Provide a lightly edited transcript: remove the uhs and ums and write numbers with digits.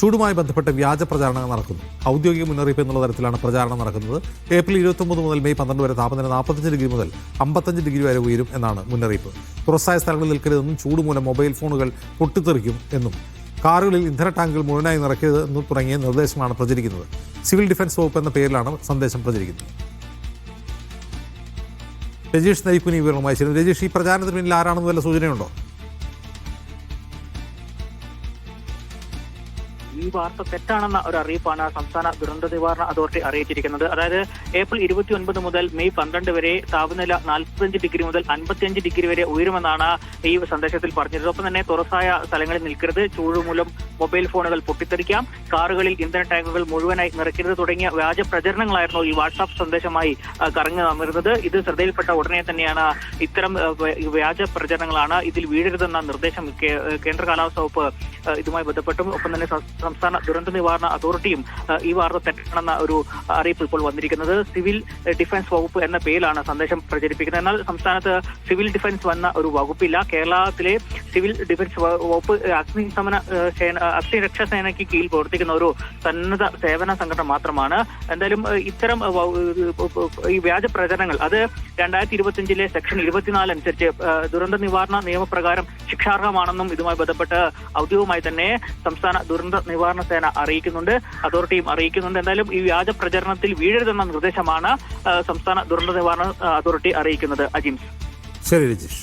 ചൂടുമായി ബന്ധപ്പെട്ട് വ്യാജ പ്രചാരണങ്ങൾ നടക്കുന്നു. ഔദ്യോഗിക മുന്നറിയിപ്പ് എന്നുള്ള തരത്തിലാണ് പ്രചാരണം നടക്കുന്നത്. ഏപ്രിൽ 29 മുതൽ മെയ് 12 വരെ താപനില 45 ഡിഗ്രി മുതൽ 55 ഡിഗ്രി വരെ ഉയരും എന്നാണ് മുന്നറിയിപ്പ്. തുറസായ സ്ഥലങ്ങളിൽ നിൽക്കരുതെന്നും ചൂട് മൂലം മൊബൈൽ ഫോണുകൾ പൊട്ടിത്തെറിക്കും എന്നും കാറുകളിൽ ഇന്ധന ടാങ്കുകൾ മുഴുവനായി നിറയ്ക്കരുതെന്നും തുടങ്ങിയ നിർദ്ദേശമാണ് പ്രചരിക്കുന്നത്. സിവിൽ ഡിഫൻസ് വകുപ്പ് എന്ന പേരിലാണ് സന്ദേശം പ്രചരിക്കുന്നത്. രജീഷ് നയിക്കുനി വിവരവുമായി ചേരുന്നു. രജീഷ്, ഈ പ്രചാരണത്തിന് പിന്നിൽ ആരാണെന്ന് വല്ല സൂചനയുണ്ടോ? ഈ വാർത്ത തെറ്റാണെന്ന ഒരു അറിയിപ്പാണ് സംസ്ഥാന ദുരന്ത നിവാരണ അതോറിറ്റി അറിയിച്ചിരിക്കുന്നത്. അതായത് ഏപ്രിൽ 29 മുതൽ മെയ് 12 വരെ താപനില 45 ഡിഗ്രി മുതൽ 55 ഡിഗ്രി വരെ ഉയരുമെന്നാണ് ഈ സന്ദേശത്തിൽ പറഞ്ഞത്. ഒപ്പം തന്നെ തുറസായ സ്ഥലങ്ങളിൽ നിൽക്കരുത്, ചൂട് മൂലം മൊബൈൽ ഫോണുകൾ പൊട്ടിത്തെറിക്കാം, കാറുകളിൽ ഇന്ധന ടാങ്കുകൾ മുഴുവനായി നിറയ്ക്കരുത് തുടങ്ങിയ വ്യാജ പ്രചരണങ്ങളായിരുന്നു ഈ വാട്സാപ്പ് സന്ദേശമായി കറങ്ങി വന്നിരുന്നത്. ഇത് ശ്രദ്ധയിൽപ്പെട്ട ഉടനെ തന്നെയാണ് ഇത്തരം വ്യാജ പ്രചരണങ്ങളാണ്, ഇതിൽ വീഴരുതെന്ന നിർദ്ദേശം കേന്ദ്ര കാലാവസ്ഥാ വകുപ്പ് ഇതുമായി ബന്ധപ്പെട്ടും ഒപ്പം തന്നെ സംസ്ഥാന ദുരന്ത നിവാരണ അതോറിറ്റിയും ഈ വാർത്ത തെറ്റാണെന്ന ഒരു അറിയിപ്പ് ഇപ്പോൾ വന്നിരിക്കുന്നത്. സിവിൽ ഡിഫൻസ് വകുപ്പ് എന്ന പേരിലാണ് സന്ദേശം പ്രചരിപ്പിക്കുന്നത്. എന്നാൽ സംസ്ഥാനത്ത് സിവിൽ ഡിഫൻസ് വന്ന ഒരു വകുപ്പില്ല. കേരളത്തിലെ സിവിൽ ഡിഫൻസ് വകുപ്പ് അഗ്നിരക്ഷാ സേനയ്ക്ക് കീഴിൽ പ്രവർത്തിക്കുന്ന ഒരു സന്നദ്ധ സേവന സംഘടന മാത്രമാണ്. എന്തായാലും ഇത്തരം ഈ വ്യാജ പ്രചരണങ്ങൾ അത് 2025 സെക്ഷൻ 24 അനുസരിച്ച് ദുരന്ത നിവാരണ നിയമപ്രകാരം ശിക്ഷാർഹമാണെന്നും ഇതുമായി ബന്ധപ്പെട്ട് ഔദ്യോഗികമായി തന്നെ സംസ്ഥാന ദുരന്ത നിവാരണ സേന അറിയിക്കുന്നുണ്ട്, അതോറിറ്റിയും അറിയിക്കുന്നുണ്ട്. എന്തായാലും ഈ വ്യാജ പ്രചരണത്തിൽ വീഴരുതെന്ന നിർദ്ദേശമാണ് സംസ്ഥാന ദുരന്ത നിവാരണ അതോറിറ്റി അറിയിക്കുന്നത്. അജിംസ്. ശരി രജീഷ്.